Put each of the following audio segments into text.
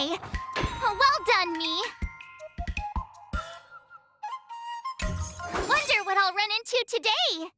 Yay! Well done, me! Wonder what I'll run into today!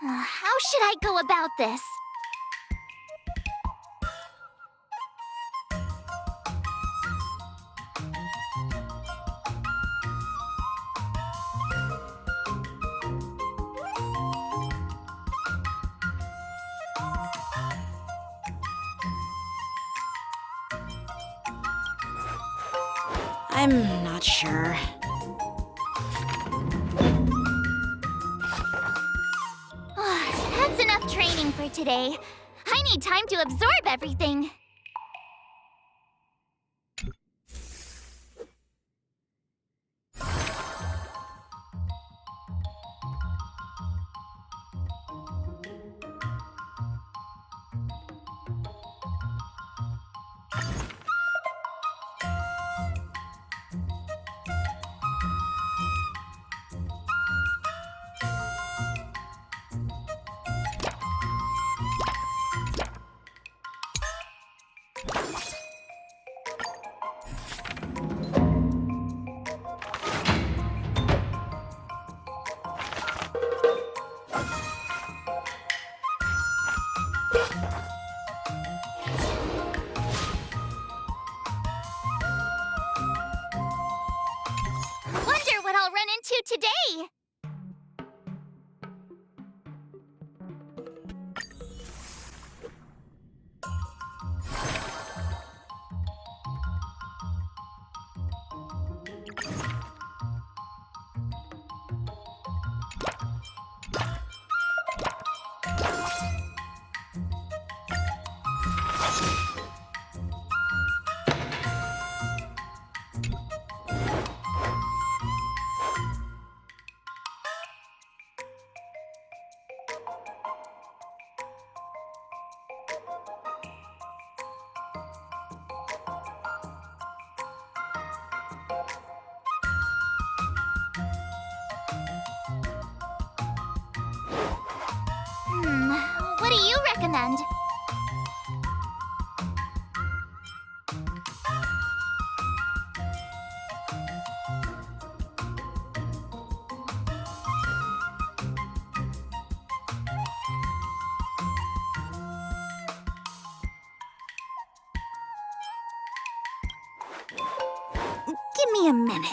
How should I go about this? I'm not sure. That's enough training for today. I need time to absorb everything. Wonder what I'll run into today. What do you recommend? Give me a minute.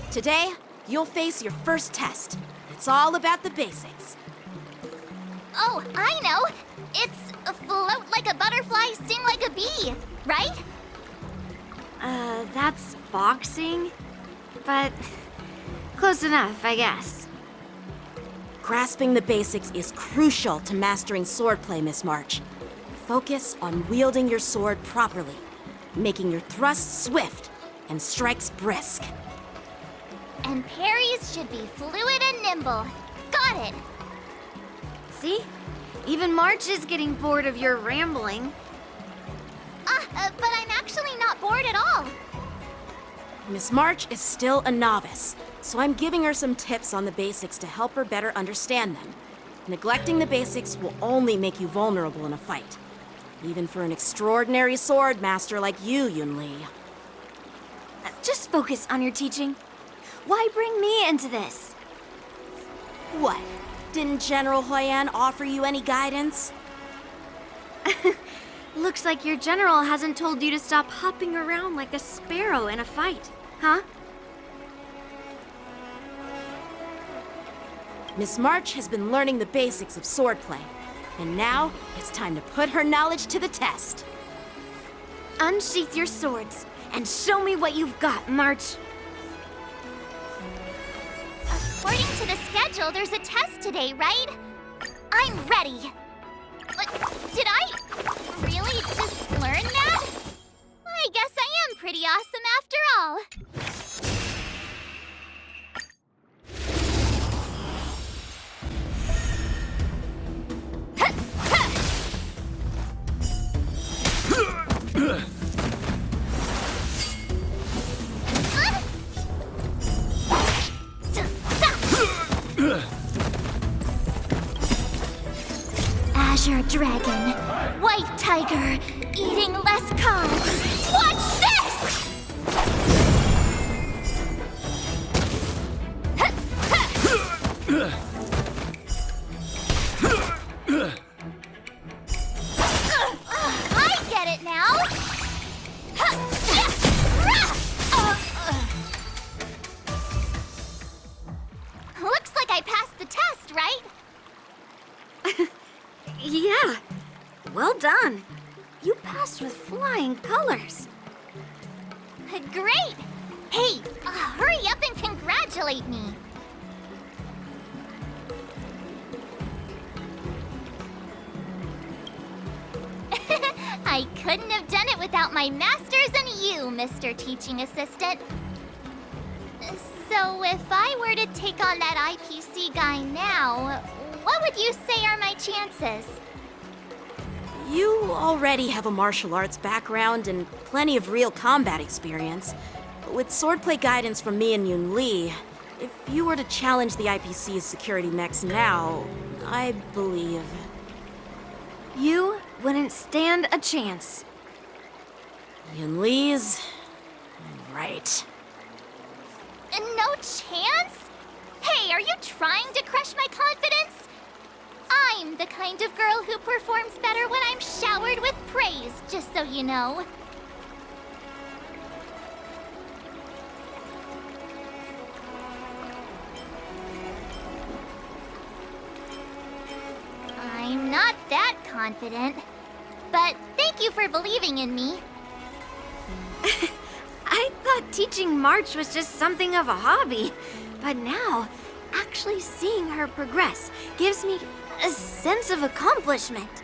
Today, you'll face your first test. It's all about the basics. Oh, I know! It's float like a butterfly, sting like a bee, right? That's boxing? But close enough, I guess. Grasping the basics is crucial to mastering swordplay, Miss March. Focus on wielding your sword properly, making your thrusts swift and strikes brisk. And parries should be fluid and nimble. Got it! See? Even March is getting bored of your rambling. But I'm actually not bored at all. Miss March is still a novice, so I'm giving her some tips on the basics to help her better understand them. Neglecting the basics will only make you vulnerable in a fight. Even for an extraordinary sword master like you, Yunli. Just focus on your teaching. Why bring me into this? What? Didn't General Huyan offer you any guidance? Looks like your general hasn't told you to stop hopping around like a sparrow in a fight, huh? Miss March has been learning the basics of swordplay, and now it's time to put her knowledge to the test. Unsheath your swords and show me what you've got, March. According to the schedule, there's a test today, right? I'm ready. But did I really just learn that? I guess I am pretty awesome after all. Azure Dragon, White Tiger, eating less carbs. Watch this! I get it now! Looks like I passed the test, right? Yeah, well done. You passed with flying colors. Great! Hey, hurry up and congratulate me. I couldn't have done it without my masters and you, Mr. Teaching Assistant. So if I were to take on that IPC guy now, what would you say are my chances? You already have a martial arts background and plenty of real combat experience. With swordplay guidance from me and Yunli, if you were to challenge the IPC's security mechs now, I believe... You wouldn't stand a chance. Yunli's... right. No chance? Hey, are you trying to crush my confidence? I'm the kind of girl who performs better when I'm showered with praise, just so you know. I'm not that confident, but thank you for believing in me. I thought teaching March was just something of a hobby, but now, actually seeing her progress gives me a sense of accomplishment.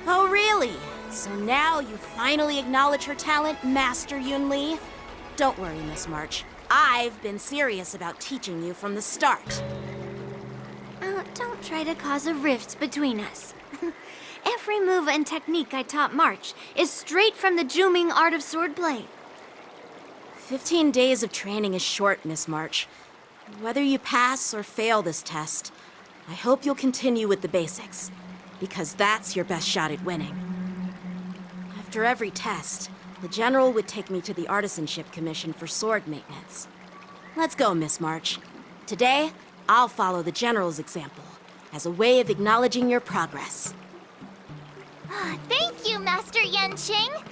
Oh, really? So now you finally acknowledge her talent, Master Yunli? Don't worry, Miss March. I've been serious about teaching you from the start. Don't try to cause a rift between us. Every move and technique I taught March is straight from the Juming art of swordplay. 15 days of training is short, Miss March. Whether you pass or fail this test, I hope you'll continue with the basics, because that's your best shot at winning. After every test, the General would take me to the Artisanship Commission for sword maintenance. Let's go, Miss March. Today, I'll follow the General's example as a way of acknowledging your progress. Thank you, Master Yanqing.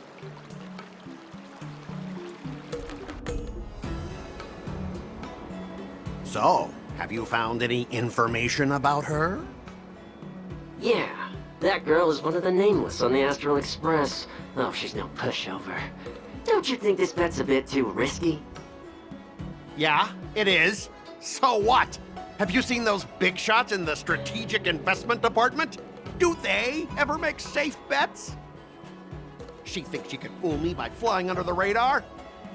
So, have you found any information about her? Yeah, that girl is one of the nameless on the Astral Express. Oh, she's no pushover. Don't you think this bet's a bit too risky? Yeah, it is. So what? Have you seen those big shots in the Strategic Investment Department? Do they ever make safe bets? She thinks she can fool me by flying under the radar?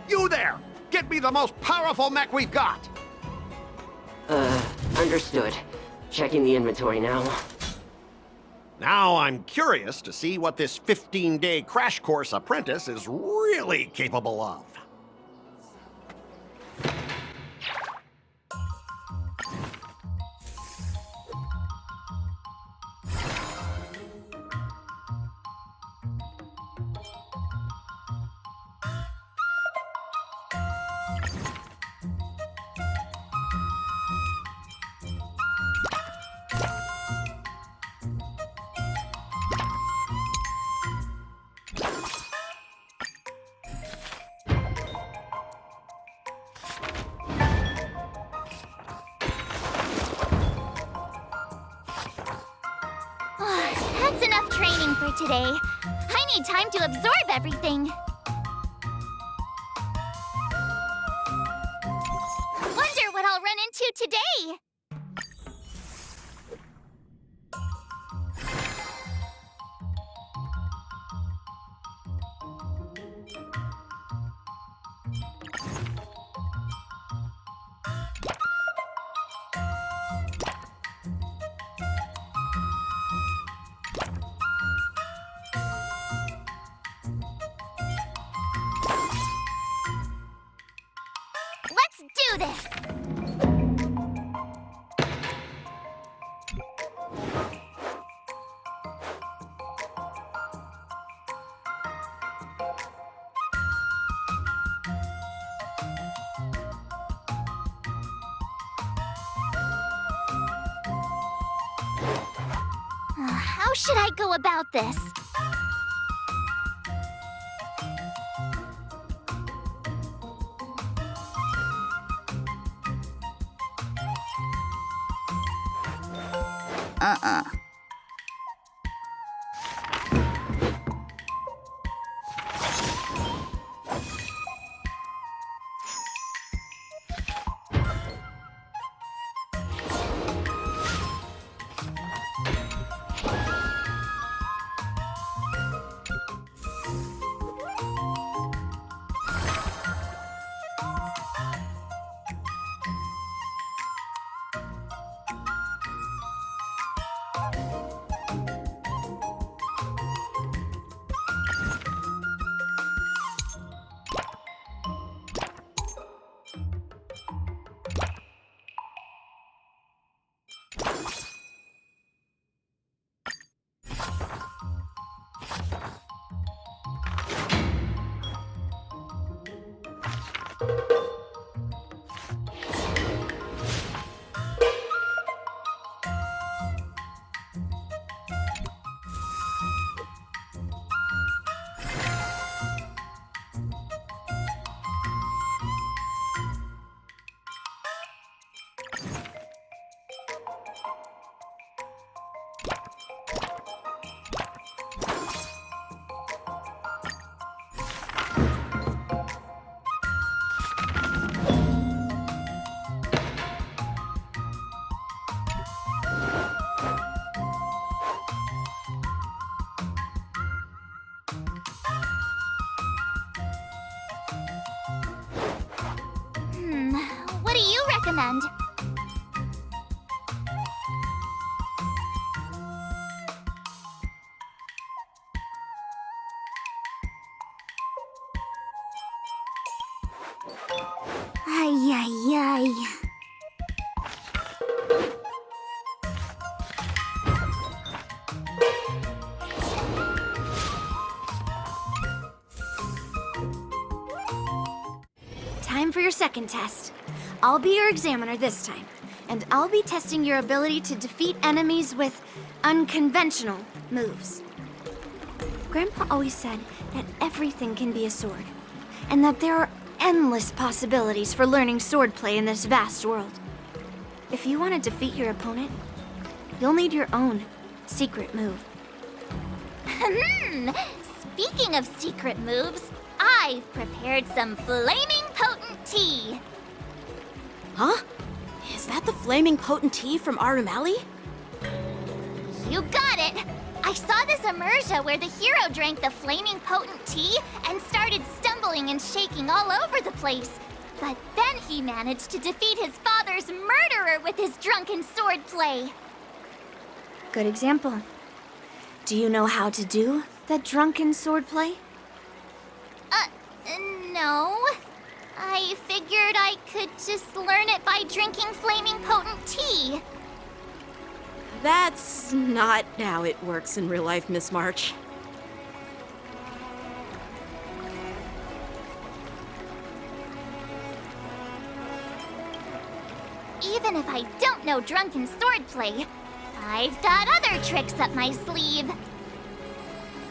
You there! Get me the most powerful mech we've got! Understood. Checking the inventory now. Now I'm curious to see what this 15-day crash course apprentice is really capable of. enough training for today. I need time to absorb everything. Wonder what I'll run into today. Let's do this! How should I go about this? What do you recommend? Ay, ay, ay. Time for your second test. I'll be your examiner this time, and I'll be testing your ability to defeat enemies with unconventional moves. Grandpa always said that everything can be a sword, and that there are endless possibilities for learning swordplay in this vast world. If you want to defeat your opponent, you'll need your own secret move. Speaking of secret moves, I've prepared some flaming potent tea. Huh? Is that the flaming potent tea from Arumali? You got it! I saw this immersion where the hero drank the flaming potent tea and started stumbling and shaking all over the place. But then he managed to defeat his father's murderer with his drunken swordplay. Good example. Do you know how to do the drunken swordplay? No. I figured I could just learn it by drinking flaming potent tea. That's not how it works in real life, Miss March. Even if I don't know drunken swordplay, I've got other tricks up my sleeve.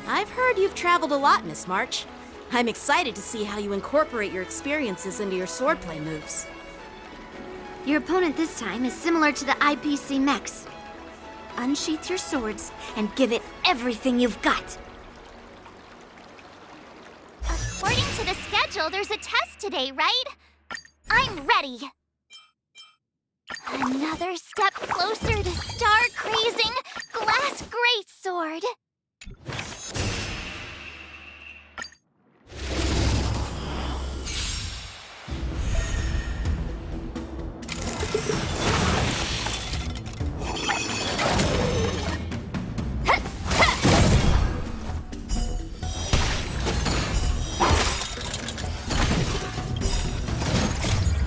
I've heard you've traveled a lot, Miss March. I'm excited to see how you incorporate your experiences into your swordplay moves. Your opponent this time is similar to the IPC mechs. unsheath your swords and give it everything you've got. According to the schedule, there's a test today, right? I'm ready. Another step closer to star-crazing glass greatsword.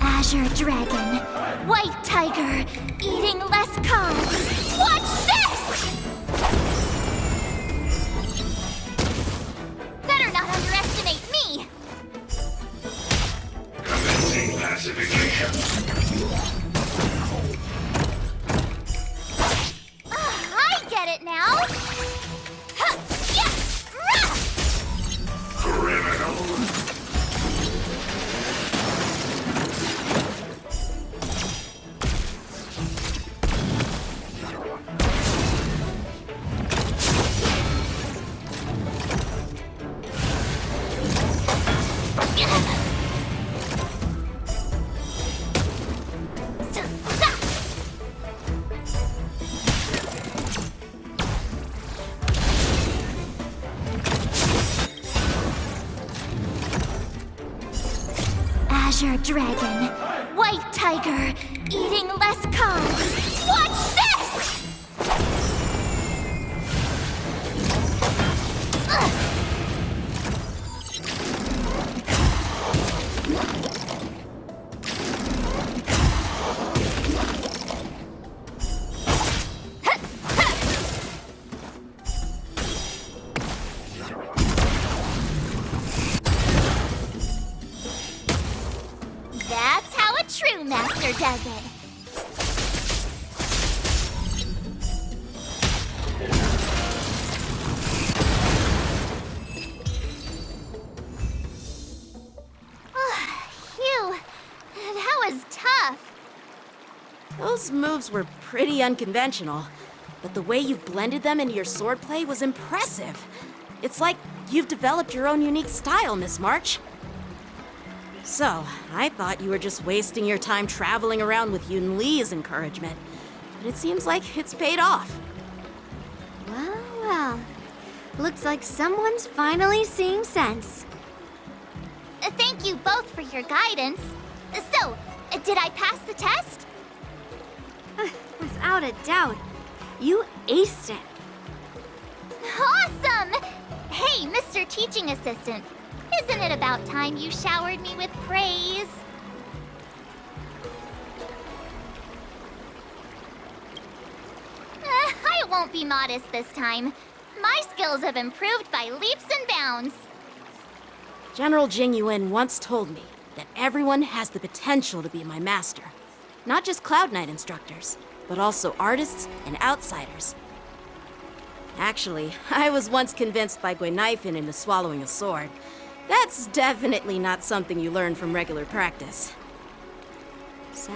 Azure Dragon, White Tiger, eating less carbs. Watch this! Better not underestimate me! Commencing classification. I get it now! Huh, yeah, rah! Criminal. Azure Dragon, White Tiger, eating less carbs. Watch this! That's how a true master does it. Phew, that was tough. Those moves were pretty unconventional, but the way you've blended them into your swordplay was impressive. It's like you've developed your own unique style, Miss March. So, I thought you were just wasting your time traveling around with Yun Li's encouragement, but it seems like it's paid off. Well, well. Looks like someone's finally seeing sense. Thank you both for your guidance. So, did I pass the test? Without a doubt. You aced it. Awesome! Hey, Mr. Teaching Assistant, isn't it about time you showered me with praise? I won't be modest this time. My skills have improved by leaps and bounds. General Jing Yuan once told me that everyone has the potential to be my master. Not just Cloud Knight instructors, but also artists and outsiders. Actually, I was once convinced by Guinifin into swallowing a sword. That's definitely not something you learn from regular practice. So,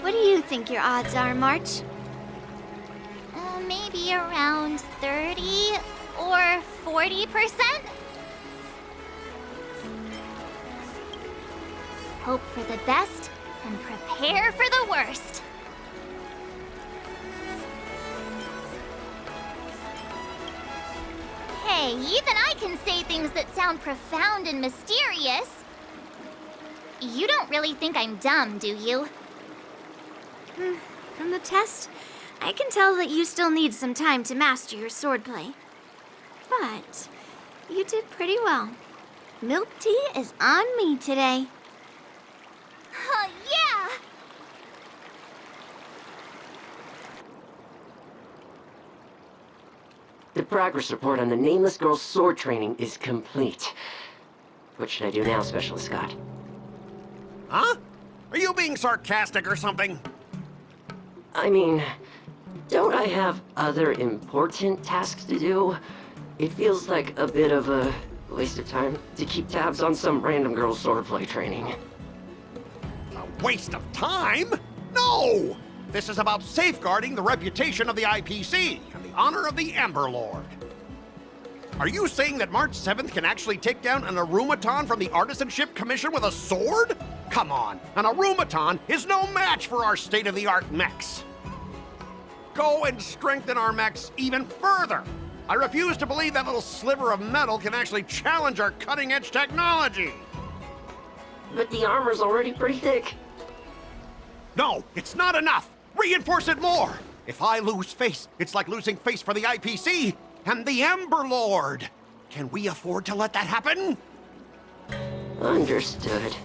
what do you think your odds are, March? Maybe around 30 or 40%? Hope for the best and prepare for the worst. Hey, even I can say things that sound profound and mysterious. You don't really think I'm dumb, do you? From the test, I can tell that you still need some time to master your swordplay. But you did pretty well. Milk tea is on me today. Yeah! The progress report on the Nameless Girl's sword training is complete. What should I do now, Specialist Scott? Huh? Are you being sarcastic or something? I mean, don't I have other important tasks to do? It feels like a bit of a waste of time to keep tabs on some random girl's swordplay training. A waste of time? No! This is about safeguarding the reputation of the IPC and the honor of the Amber Lord. Are you saying that March 7th can actually take down an Arumaton from the Artisanship Commission with a sword? Come on, an Arumaton is no match for our state-of-the-art mechs. Go and strengthen our mechs even further. I refuse to believe that little sliver of metal can actually challenge our cutting-edge technology. But the armor's already pretty thick. No, it's not enough. Reinforce it more. If I lose face, it's like losing face for the IPC and the Ember Lord. Can we afford to let that happen? Understood.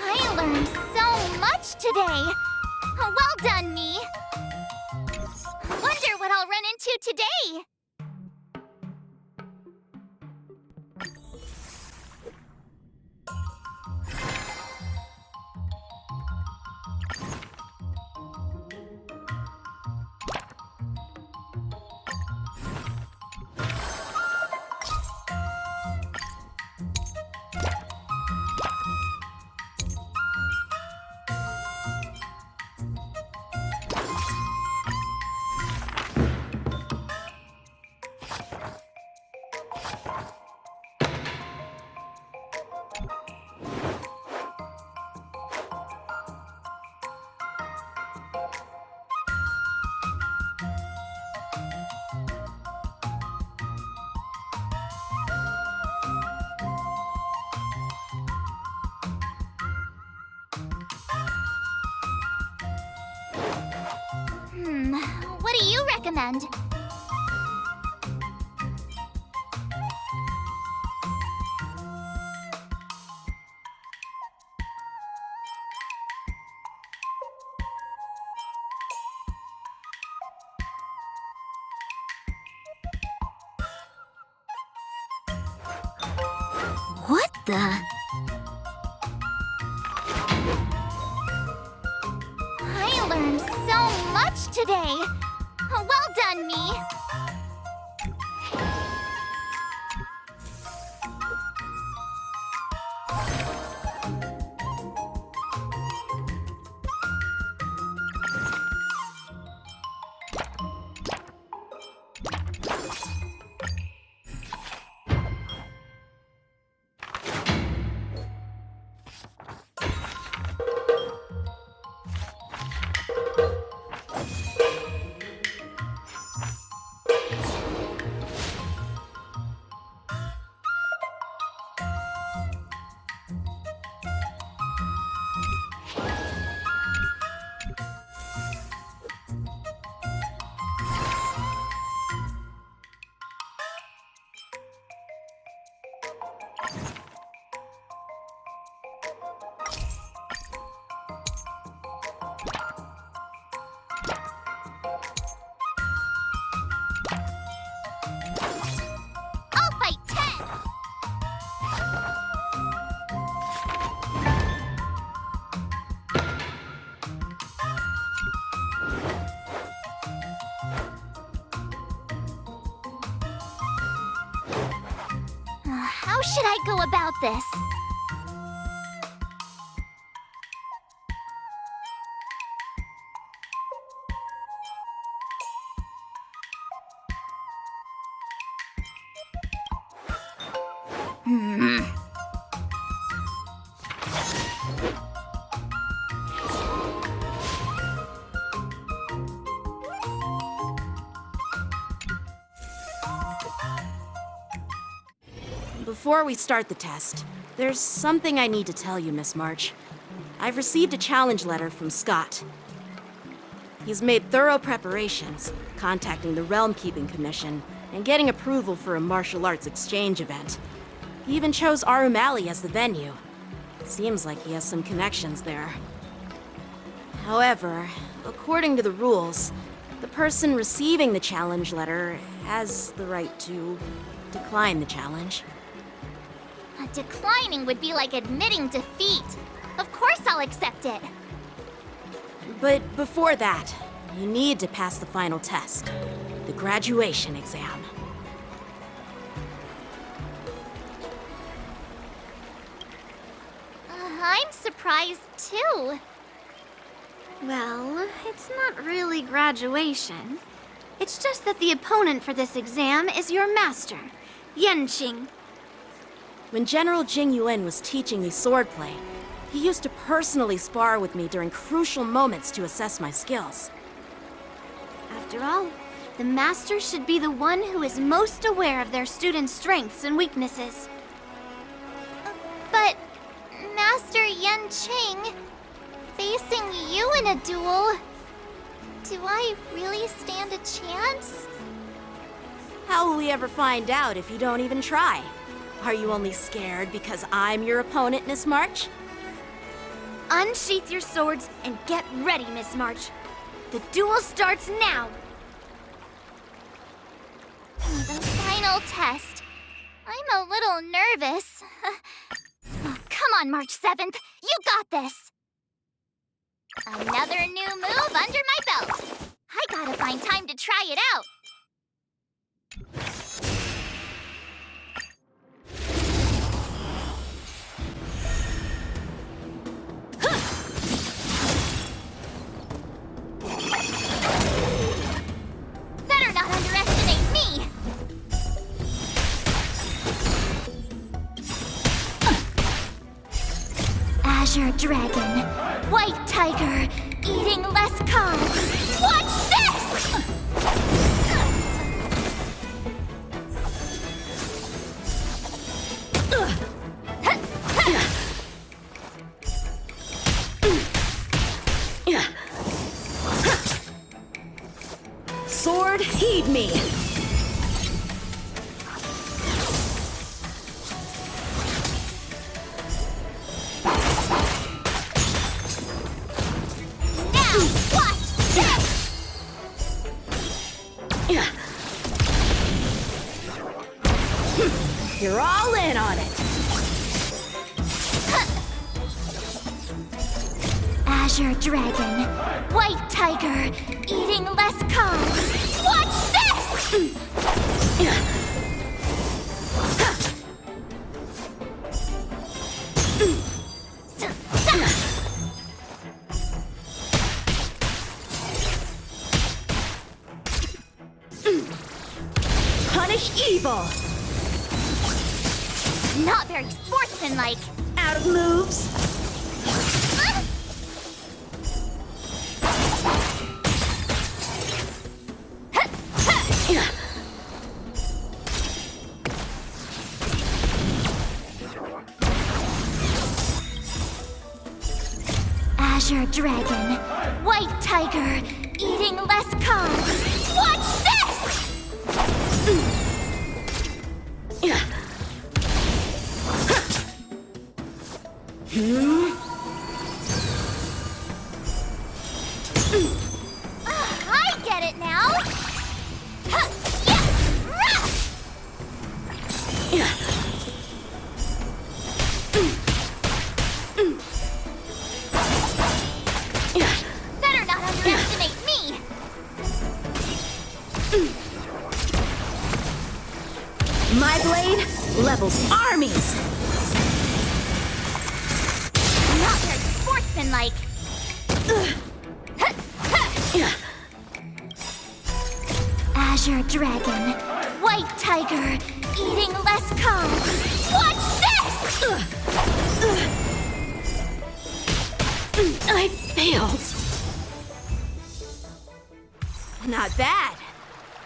I learned so much today. Well done, me. Wonder what I'll run into today. What do you recommend? What the? I learned so much today. Well done, me. I'll fight 10. How should I go about this? Before we start the test, there's something I need to tell you, Miss March. I've received a challenge letter from Scott. He's made thorough preparations, contacting the Realm Keeping Commission and getting approval for a martial arts exchange event. He even chose Arumali as the venue. Seems like he has some connections there. However, according to the rules, the person receiving the challenge letter has the right to decline the challenge. Declining would be like admitting defeat. Of course I'll accept it. But before that, you need to pass the final test, the graduation exam. I'm surprised too. Well, it's not really graduation. It's just that the opponent for this exam is your master, Yenqing. When General Jing Yuan was teaching me swordplay, he used to personally spar with me during crucial moments to assess my skills. After all, the master should be the one who is most aware of their students' strengths and weaknesses. But, Master Yenqing, facing you in a duel, do I really stand a chance? How will we ever find out if you don't even try? Are you only scared because I'm your opponent, Miss March? Unsheath your swords and get ready, Miss March. The duel starts now! The final test. I'm a little nervous. Oh, come on, March 7th. You got this! Another new move under my belt. I gotta find time to try it out. Better not underestimate me! Azure Dragon, White Tiger, eating less carbs. Watch this! Sword, heed me! Now, watch this! You're all in on it! Azure Dragon, White Tiger, eating less carbs. Watch this! Punish evil! Not very sportsmanlike. Out of moves! Azure Dragon, White Tiger, eating less carbs. Watch this! I get it now! Better not underestimate me! My blade levels armies! Not very sportsmanlike. Azure Dragon, White Tiger, eating less carbs. Watch this! I failed. Not bad.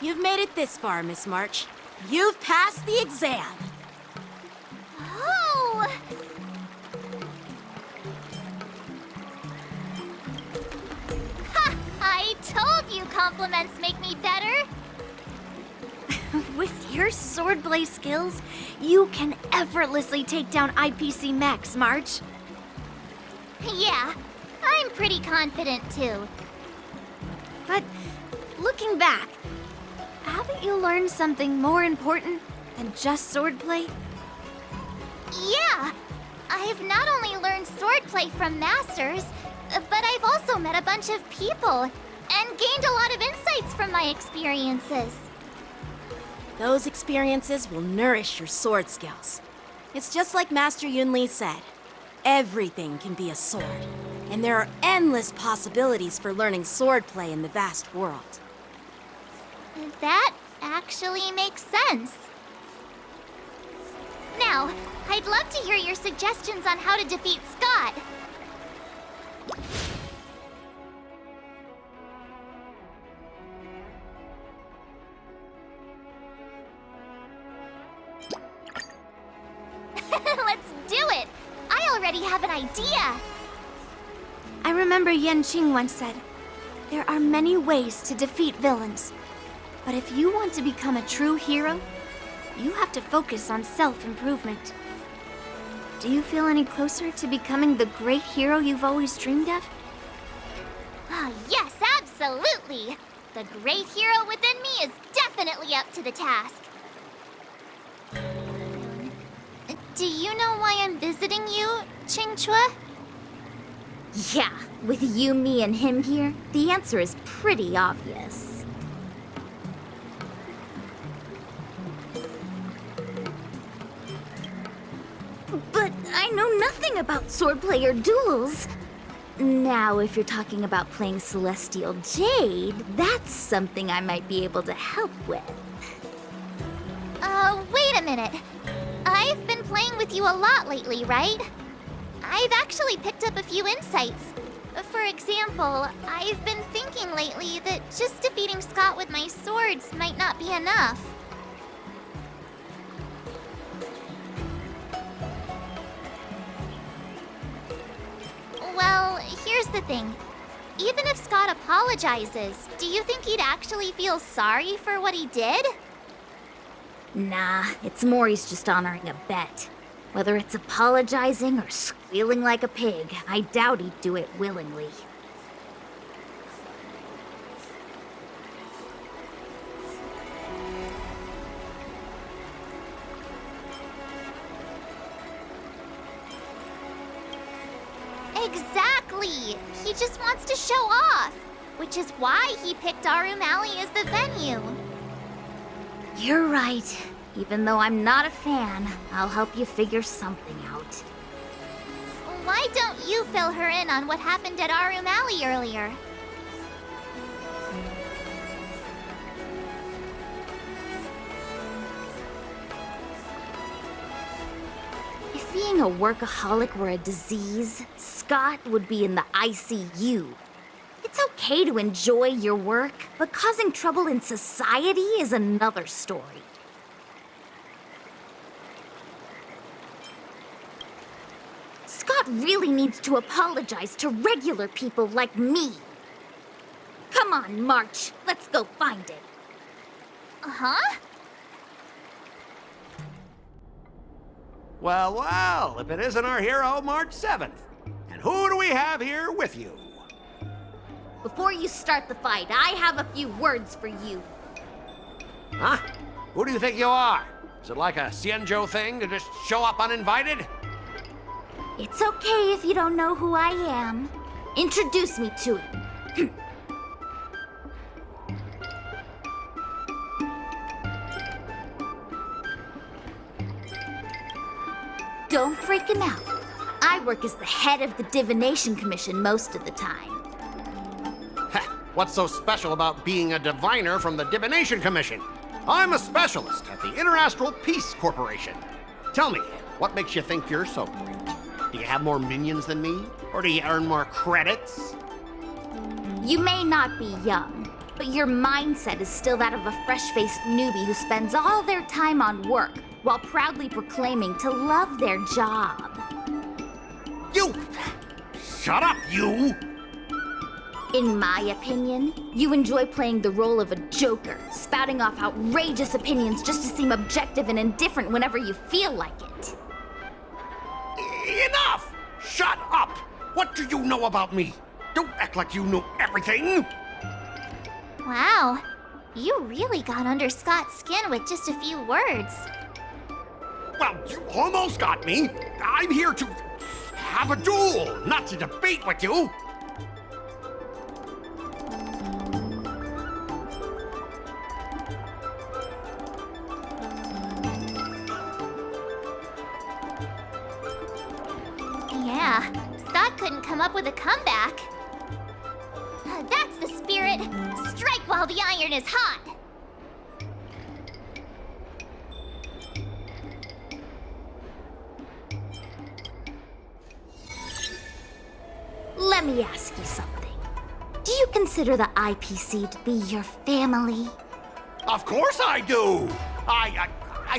You've made it this far, Miss March. You've passed the exam. Oh! Ha! I told you compliments make me better. With your swordplay skills, you can effortlessly take down IPC mechs, March. Yeah, I'm pretty confident too. But looking back, haven't you learned something more important than just swordplay? Yeah, I've not only learned swordplay from masters, but I've also met a bunch of people and gained a lot of insights from my experiences. Those experiences will nourish your sword skills. It's just like Master Yunli said. Everything can be a sword, and there are endless possibilities for learning swordplay in the vast world. That actually makes sense. Now, I'd love to hear your suggestions on how to defeat Scott. Let's do it! I already have an idea! I remember Yan Qing once said, there are many ways to defeat villains. But if you want to become a true hero, you have to focus on self-improvement. Do you feel any closer to becoming the great hero you've always dreamed of? Oh, yes, absolutely! The great hero within me is definitely up to the task. Do you know why I'm visiting you, Qingchua? Yeah, with you, me, and him here, the answer is pretty obvious. But I know nothing about swordplay or duels. Now, if you're talking about playing Celestial Jade, that's something I might be able to help with. Wait a minute. I've been playing with you a lot lately, right? I've actually picked up a few insights. For example, I've been thinking lately that just defeating Scott with my swords might not be enough. Well, here's the thing. Even if Scott apologizes, do you think he'd actually feel sorry for what he did? Nah, it's more he's just honoring a bet. Whether it's apologizing or squealing like a pig, I doubt he'd do it willingly. Exactly! He just wants to show off, which is why he picked Arum Alley as the venue. You're right. Even though I'm not a fan, I'll help you figure something out. Why don't you fill her in on what happened at Arum Alley earlier? If being a workaholic were a disease, Scott would be in the ICU. It's okay to enjoy your work, but causing trouble in society is another story. Scott really needs to apologize to regular people like me. Come on, March. Let's go find it. Huh? Well, well, if it isn't our hero, March 7th. And who do we have here with you? Before you start the fight, I have a few words for you. Huh? Who do you think you are? Is it like a Xianzhou thing to just show up uninvited? It's okay if you don't know who I am. Introduce me to him. Don't freak him out. I work as the head of the Divination Commission most of the time. Heh, what's so special about being a diviner from the Divination Commission? I'm a specialist at the Interastral Peace Corporation. Tell me, what makes you think you're so great? Do you have more minions than me? Or do you earn more credits? You may not be young, but your mindset is still that of a fresh-faced newbie who spends all their time on work while proudly proclaiming to love their job. You! Shut up, you! In my opinion, you enjoy playing the role of a joker, spouting off outrageous opinions just to seem objective and indifferent whenever you feel like it. Enough! Shut up! What do you know about me? Don't act like you know everything! Wow, you really got under Scott's skin with just a few words. Well, you almost got me. I'm here to have a duel, not to debate with you. Yeah, Scott couldn't come up with a comeback. That's the spirit. Strike while the iron is hot. Let me ask you something. Do you consider the IPC to be your family? Of course I do. I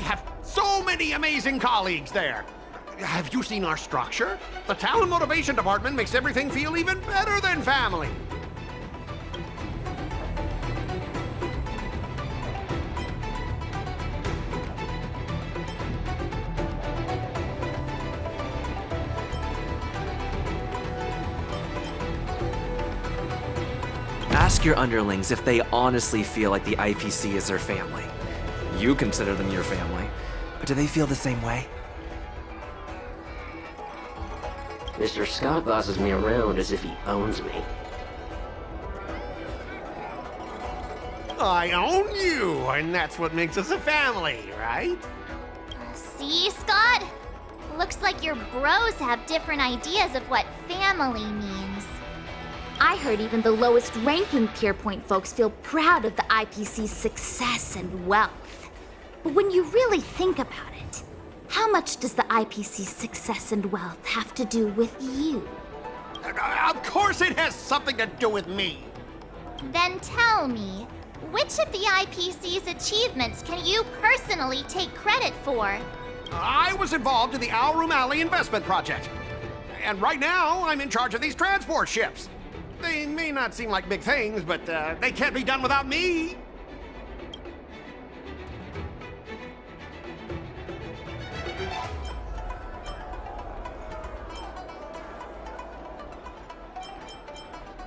have so many amazing colleagues there. Have you seen our structure? The talent motivation department makes everything feel even better than family. Ask your underlings if they honestly feel like the IPC is their family. You consider them your family, but do they feel the same way? Mr. Scott bosses me around as if he owns me. I own you, and that's what makes us a family, right? See, Scott? Looks like your bros have different ideas of what family means. I heard even the lowest ranking Pierpoint folks feel proud of the IPC's success and wealth. But when you really think about it, how much does the IPC's success and wealth have to do with you? Of course it has something to do with me. Then tell me, which of the IPC's achievements can you personally take credit for? I was involved in the Alroom Alley investment project. And right now, I'm in charge of these transport ships. They may not seem like big things, but they can't be done without me.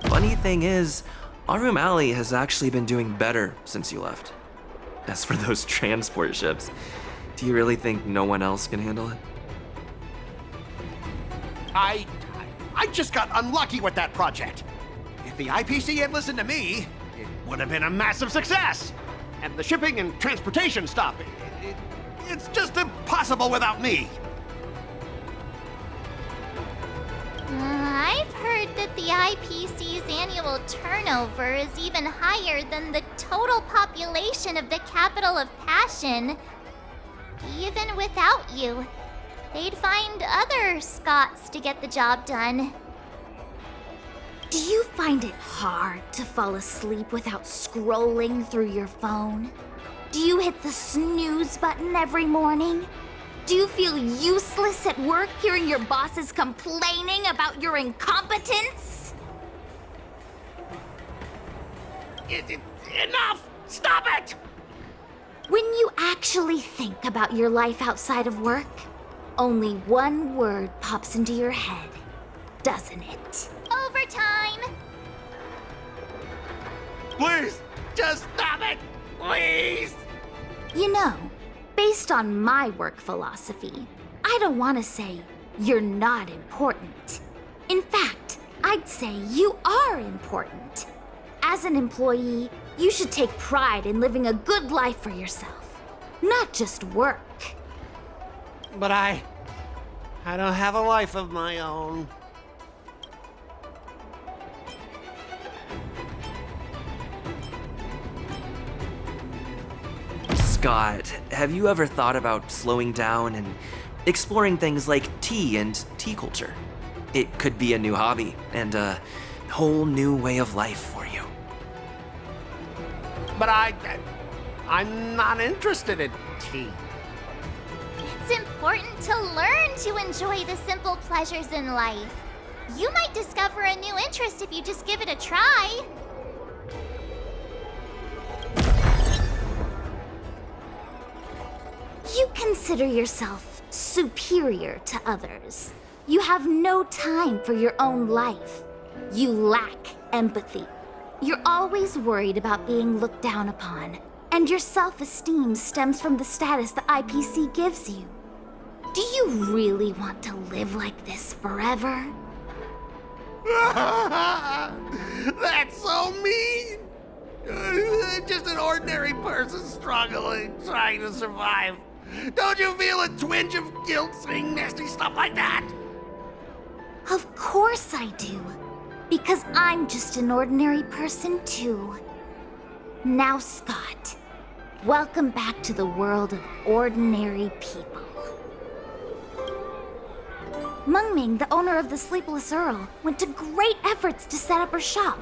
Funny thing is, Arum Alley has actually been doing better since you left. As for those transport ships, do you really think no one else can handle it? I just got unlucky with that project. If the IPC had listened to me, it would have been a massive success. And the shipping and transportation stuff, it's just impossible without me. I've heard that the IPC's annual turnover is even higher than the total population of the capital of Passion. Even without you, they'd find other Scots to get the job done. Do you find it hard to fall asleep without scrolling through your phone? Do you hit the snooze button every morning? Do you feel useless at work hearing your bosses complaining about your incompetence? Enough! Stop it! When you actually think about your life outside of work, only one word pops into your head, doesn't it? Overtime! Please, just stop it! Please! You know, based on my work philosophy, I don't want to say you're not important. In fact, I'd say you are important. As an employee, you should take pride in living a good life for yourself, not just work. But I don't have a life of my own. Scott, have you ever thought about slowing down and exploring things like tea and tea culture? It could be a new hobby and a whole new way of life for you. But I'm not interested in tea. It's important to learn to enjoy the simple pleasures in life. You might discover a new interest if you just give it a try. You consider yourself superior to others. You have no time for your own life. You lack empathy. You're always worried about being looked down upon, and your self-esteem stems from the status the IPC gives you. Do you really want to live like this forever? That's so mean! Just an ordinary person struggling, trying to survive. Don't you feel a twinge of guilt saying nasty stuff like that? Of course I do. Because I'm just an ordinary person too. Now, Scott, welcome back to the world of ordinary people. Mengming, the owner of the Sleepless Earl, went to great efforts to set up her shop.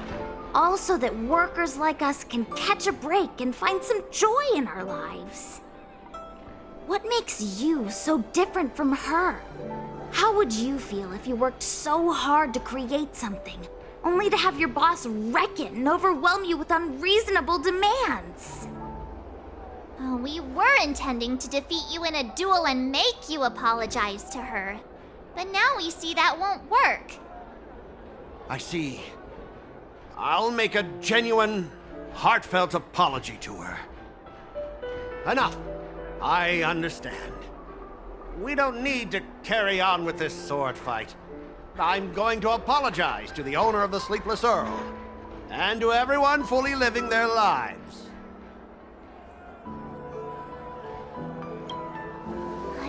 All so that workers like us can catch a break and find some joy in our lives. What makes you so different from her? How would you feel if you worked so hard to create something, only to have your boss wreck it and overwhelm you with unreasonable demands? We were intending to defeat you in a duel and make you apologize to her. But now we see that won't work. I see. I'll make a genuine, heartfelt apology to her. Enough. I understand. We don't need to carry on with this sword fight. I'm going to apologize to the owner of the Sleepless Earl, and to everyone fully living their lives.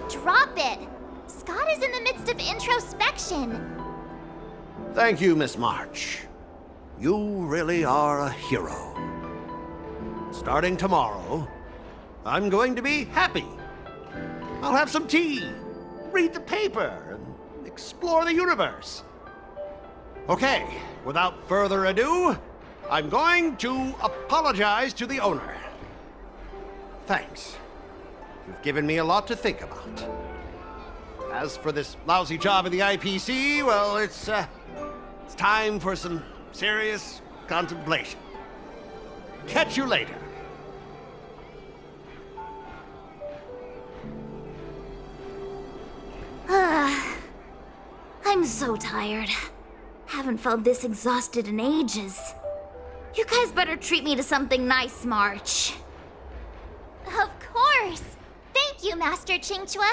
Drop it! Scott is in the midst of introspection. Thank you, Miss March. You really are a hero. Starting tomorrow, I'm going to be happy. I'll have some tea, read the paper, and explore the universe. Okay, without further ado, I'm going to apologize to the owner. Thanks. You've given me a lot to think about. As for this lousy job at the IPC, well, it's time for some serious contemplation. Catch you later. I'm so tired. Haven't felt this exhausted in ages. You guys better treat me to something nice, March. Of course! Thank you, Master Chingchua.